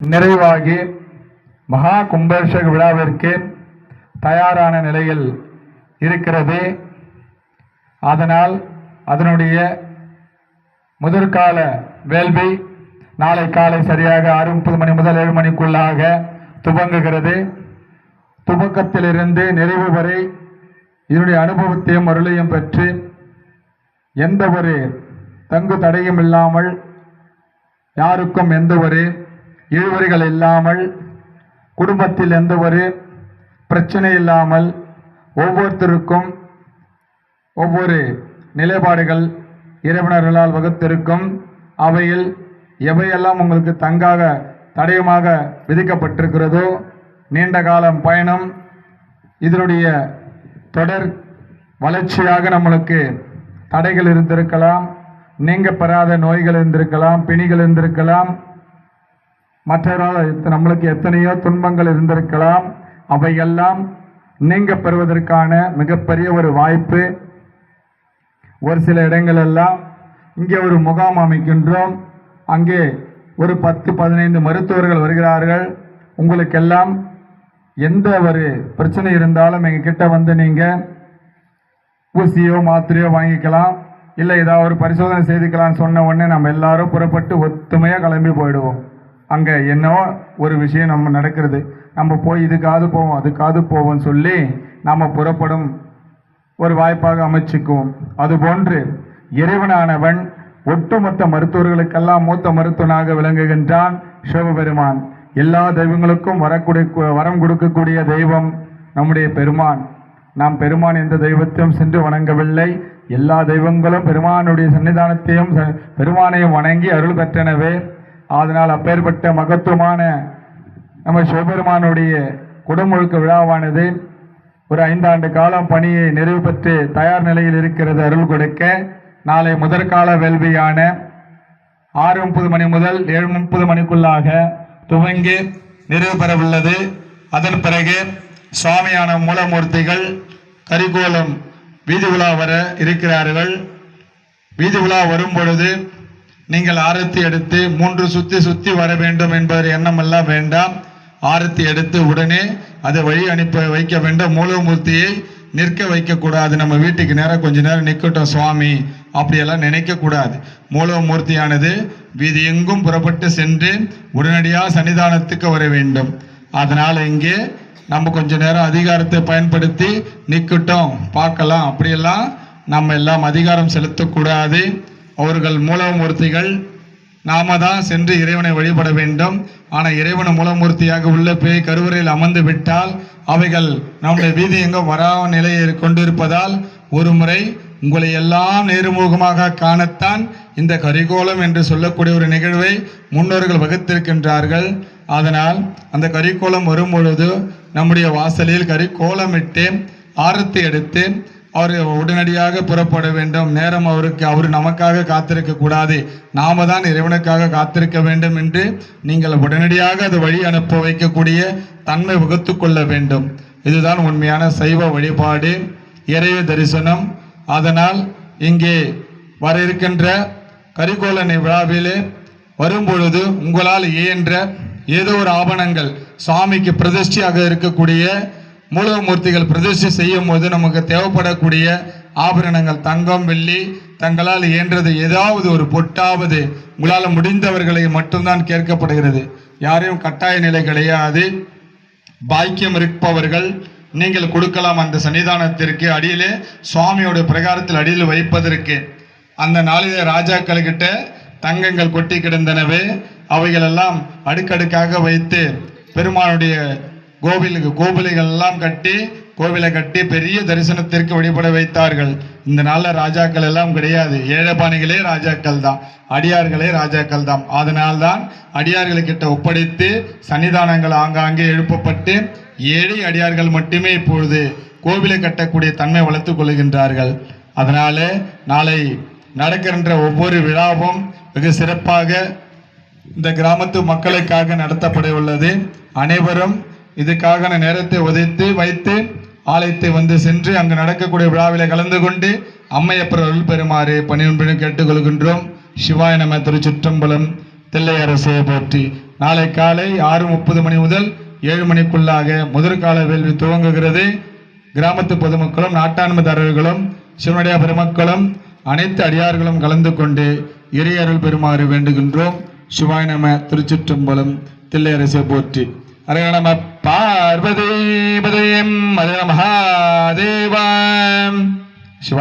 நிறைவாகி மகா கும்பாபிஷேக விழாவிற்கு தயாரான நிலையில் இருக்கிறது. அதனால் அதனுடைய முதற்கால வேள்வி நாளை காலை சரியாக 6:30 மணி முதல் 7 மணிக்குள்ளாக துவங்குகிறது. துவக்கத்திலிருந்து நிறைவு வரை இதனுடைய அனுபவத்தையும் அருளையும் பெற்று எந்த ஒரு தங்கு தடையும் இல்லாமல், யாருக்கும் எந்த ஒரு இழுவறிகள் இல்லாமல், குடும்பத்தில் எந்த ஒரு பிரச்சனை இல்லாமல், ஒவ்வொருத்தருக்கும் ஒவ்வொரு நிலைப்பாடுகள் இறைவனர்களால் வகுத்திருக்கும். அவையில் எவையெல்லாம் உங்களுக்கு தங்காக தடயமாக விதிக்கப்பட்டிருக்கிறதோ, நீண்ட காலம் பயணம் இதனுடைய தொடர் வளர்ச்சியாக நம்மளுக்கு தடைகள் இருந்திருக்கலாம், நீங்க பெறாத நோய்கள் இருந்திருக்கலாம், பிணிகள் இருந்திருக்கலாம், மற்றவர்களால் நம்மளுக்கு எத்தனையோ துன்பங்கள் இருந்திருக்கலாம். அவையெல்லாம் நீங்க பெறுவதற்கான மிகப்பெரிய ஒரு வாய்ப்பு. ஒரு சில இடங்களெல்லாம் இங்கே ஒரு முகாம் அமைக்கின்றோம். அங்கே ஒரு 10-15 மருத்துவர்கள் வருகிறார்கள். உங்களுக்கெல்லாம் எந்த ஒரு பிரச்சனை இருந்தாலும் எங்ககிட்ட வந்து நீங்கள் ஊசியோ மாத்திரையோ வாங்கிக்கலாம், இல்லை ஏதாவது ஒரு பரிசோதனை செய்துக்கலாம்னு சொன்ன உடனே நம்ம எல்லாரும் புறப்பட்டு ஒத்துமையாக கிளம்பி போயிடுவோம். அங்கே என்னவோ ஒரு விஷயம் நம்ம நடக்கிறது, நம்ம போய் இதுக்காவது போவோம் அதுக்காவது போவோம்னு சொல்லி நாம் புறப்படும் ஒரு வாய்ப்பாக அமைச்சுக்குவோம். அதுபோன்று இறைவனானவன் ஒட்டுமொத்த மருத்துவர்களுக்கெல்லாம் மூத்த மருத்துவனாக விளங்குகின்றான் சிவபெருமான். எல்லா தெய்வங்களுக்கும் வரம் கொடுக்கக்கூடிய தெய்வம் நம்முடைய பெருமான். நாம் பெருமான் எந்த தெய்வத்தையும் சென்று வணங்கவில்லை. எல்லா தெய்வங்களும் பெருமானுடைய சன்னிதானத்தையும் பெருமானையும் வணங்கி அருள் பெற்றனவே. அதனால் அப்பேற்பட்ட மகத்துவமான நம்ம சிவபெருமானுடைய குடமுழுக்க விழாவானது ஒரு 5 ஆண்டு காலம் பணியை நிறைவு பெற்று தயார் நிலையில் இருக்கிறது. அருள் கொடுக்க நாளை முதற்கால வேள்வியான 6:30 மணி முதல் 7:30 மணிக்குள்ளாக துவங்கி நிறைவு பெறவுள்ளது. அதன் பிறகு சுவாமியான மூலமூர்த்திகள் கரிகோலம் வீதி உலா வர இருக்கிறார்கள். வீதி உலா வரும் பொழுது நீங்கள் ஆரத்தி எடுத்து 3 சுத்தி வர வேண்டும் என்பது எண்ணமெல்லாம் வேண்டாம். ஆரத்தி எடுத்து உடனே அதை வழி அனுப்ப வைக்க வேண்டும். மூலமூர்த்தியை நிற்க வைக்கக்கூடாது. நம்ம வீட்டுக்கு நேரம் கொஞ்ச நேரம் நிற்கட்டும் சுவாமி அப்படியெல்லாம் நினைக்கக்கூடாது. மூலமூர்த்தியானது வீதி எங்கும் புறப்பட்டு சென்று உடனடியாக சன்னிதானத்துக்கு வர வேண்டும். அதனால் இங்கே நம்ம கொஞ்ச நேரம் அதிகாரத்தை பயன்படுத்தி நிற்கட்டும் பார்க்கலாம் அப்படியெல்லாம் நம்ம எல்லாம் அதிகாரம் செலுத்தக்கூடாது. அவர்கள் மூலமூர்த்திகள் நாம தான் சென்று இறைவனை வழிபட வேண்டும். ஆனால் இறைவனை மூலமூர்த்தியாக உள்ள போய் கருவறையில் அமர்ந்து விட்டால் அவைகள் நம்முடைய வீதி எங்கும் வரா நிலையை கொண்டிருப்பதால் ஒரு முறை உங்களை எல்லாம் நேர்முகமாக காணத்தான் இந்த கரிகோலம் என்று சொல்லக்கூடிய ஒரு நிகழ்வை முன்னோர்கள் வகுத்திருக்கின்றார்கள். அதனால் அந்த கரிகோலம் வரும் பொழுது நம்முடைய வாசலில் கரிகோலமிட்டு ஆரத்தி எடுத்து அவர் உடனடியாக புறப்பட வேண்டும். நேரம் அவர் நமக்காக காத்திருக்க கூடாது, நாம தான் இறைவனுக்காக காத்திருக்க வேண்டும் என்று நீங்கள் உடனடியாக அது வழி அனுப்ப வைக்கக்கூடிய தன்மை வகுத்து கொள்ள வேண்டும். இதுதான் உண்மையான சைவ வழிபாடு, இறைவ தரிசனம். அதனால் இங்கே வர இருக்கின்ற கரிகோலனை விழாவிலே வரும்பொழுது உங்களால் இயன்ற ஏதோ ஒரு ஆபரணங்கள் சுவாமிக்கு பிரதிஷ்டையாக இருக்கக்கூடிய மூலமூர்த்திகள் பிரதிஷ்டை செய்யும் போது நமக்கு தேவைப்படக்கூடிய ஆபரணங்கள் தங்கம் வெள்ளி தங்களால் இயன்றது ஏதாவது ஒரு பொட்டாவது உங்களால் முடிந்தவர்களை மட்டும்தான் கேட்கப்படுகிறது. யாரையும் கட்டாய நிலை கிடையாது. பாக்கியம் இருப்பவர்கள் நீங்கள் கொடுக்கலாம். அந்த சன்னிதானத்திற்கு அடியிலே சுவாமியோட பிரகாரத்தில் அடியில் வைப்பதற்கு அந்த நாளிலே ராஜாக்கள் கிட்ட தங்கங்கள் கொட்டி கிடந்தனவே அவைகளெல்லாம் அடுக்கடுக்காக வைத்து பெருமானுடைய கோவில்கள் எல்லாம் கட்டி கோவிலை கட்டி பெரிய தரிசனத்திற்கு வழிபட வைத்தார்கள். இந்த நாளில் ராஜாக்கள் எல்லாம் கிடையாது, ஏழைபாணிகளே ராஜாக்கள் தான், அடியார்களே ராஜாக்கள் தான். அதனால்தான் அடியார்கள்கிட்ட ஒப்படைத்து சன்னிதானங்கள் ஆங்காங்கே எழுப்பப்பட்டு ஏழை அடியார்கள் மட்டுமே இப்பொழுது கோவிலை கட்டக்கூடிய தன்மை வளர்த்து கொள்கின்றார்கள். அதனால நாளை நடக்கின்ற ஒவ்வொரு விழாவும் வெகு சிறப்பாக இந்த கிராமத்து மக்களுக்காக நடத்தப்பட உள்ளது. அனைவரும் இதுக்காக நேரத்தை ஒதுக்கி வைத்து ஆலயத்தை வந்து சென்று அங்கு நடக்கக்கூடிய விழாவிலே கலந்து கொண்டு அம்மையப்பர் அருள் பெறுமாறு பணியுடன் கேட்டுக்கொள்கின்றோம். சிவாய நம. திருச்சிற்றம்பலம். தில்லை அரசே போற்றி. நாளை காலை 6:30 மணி முதல் 7 மணிக்குள்ளாக முதற்கால வேள்வி துவங்குகிறது. கிராமத்து பொதுமக்களும் நாட்டாண்மைதாரர்களும் சிவனுடைய பெருமக்களும் அனைத்து அடியார்களும் கலந்து கொண்டு இறையருள் பெறுமாறு வேண்டுகின்றோம். சிவாய நம. திருச்சிற்றம்பலம். தில்லை அரசே போற்றி. ஹர நம பார்வதி பதயம். ஹர மகாதேவம். சிவாய நம.